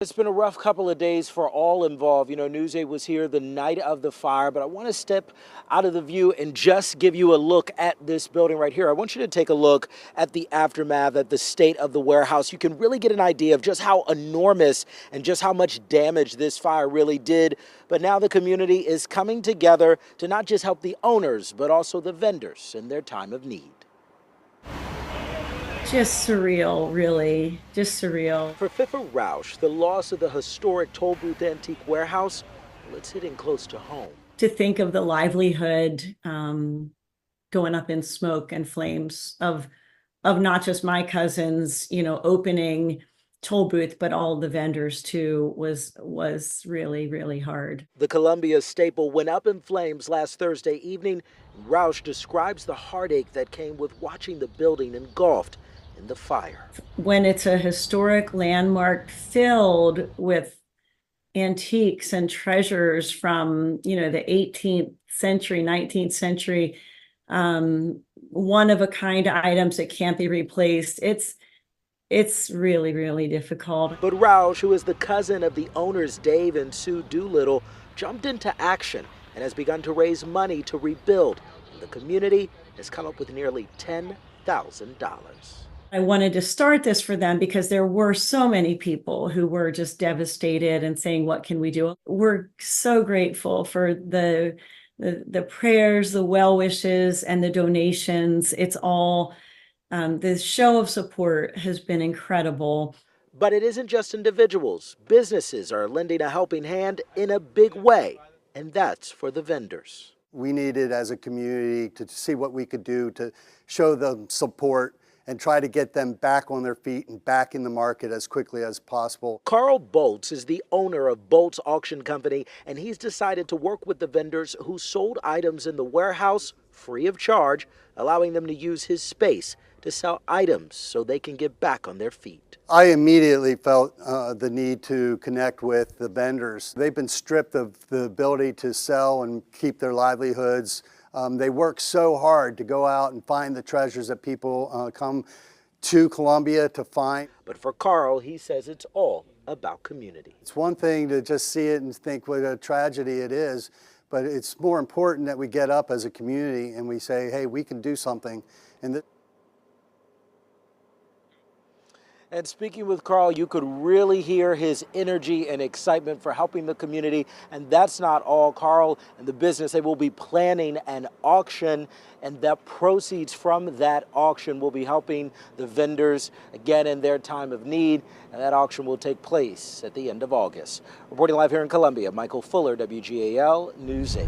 It's been a rough couple of days for all involved. News 8 was here the night of the fire, but I want to step out of the view and just give you a look at this building right here. I want you to take a look at the aftermath, at the state of the warehouse. You can really get an idea of just how enormous and just how much damage this fire really did. But now the community is coming together to not just help the owners, but also the vendors in their time of need. Just surreal, really. Just surreal. For Fifa Roush, the loss of the historic toll booth antique warehouse, well, it's hitting close to home. To think of the livelihood going up in smoke and flames of not just my cousins, opening toll booth, but all the vendors too was really, really hard. The Columbia staple went up in flames last Thursday evening. Roush describes the heartache that came with watching the building engulfed in the fire. When it's a historic landmark filled with antiques and treasures from, the 18th century, 19th century, one of a kind items that can't be replaced, it's really, really difficult. But Roush, who is the cousin of the owners Dave and Sue Doolittle, jumped into action and has begun to raise money to rebuild. And the community has come up with nearly $10,000. I wanted to start this for them because there were so many people who were just devastated and saying, what can we do? We're so grateful for the prayers, the well wishes, and the donations. It's all, the show of support has been incredible. But it isn't just individuals. Businesses are lending a helping hand in a big way, and that's for the vendors. We needed as a community to see what we could do to show them support and try to get them back on their feet and back in the market as quickly as possible. Carl Bolts is the owner of Bolts Auction Company, and he's decided to work with the vendors who sold items in the warehouse free of charge, allowing them to use his space to sell items so they can get back on their feet. I immediately felt the need to connect with the vendors. They've been stripped of the ability to sell and keep their livelihoods. They work so hard to go out and find the treasures that people come to Columbia to find. But for Carl, he says it's all about community. It's one thing to just see it and think what a tragedy it is, but it's more important that we get up as a community and we say, hey, we can do something. And speaking with Carl, you could really hear his energy and excitement for helping the community. And that's not all. Carl and the business, they will be planning an auction, and the proceeds from that auction will be helping the vendors, again, in their time of need. And that auction will take place at the end of August. Reporting live here in Columbia, Michael Fuller, WGAL News 8.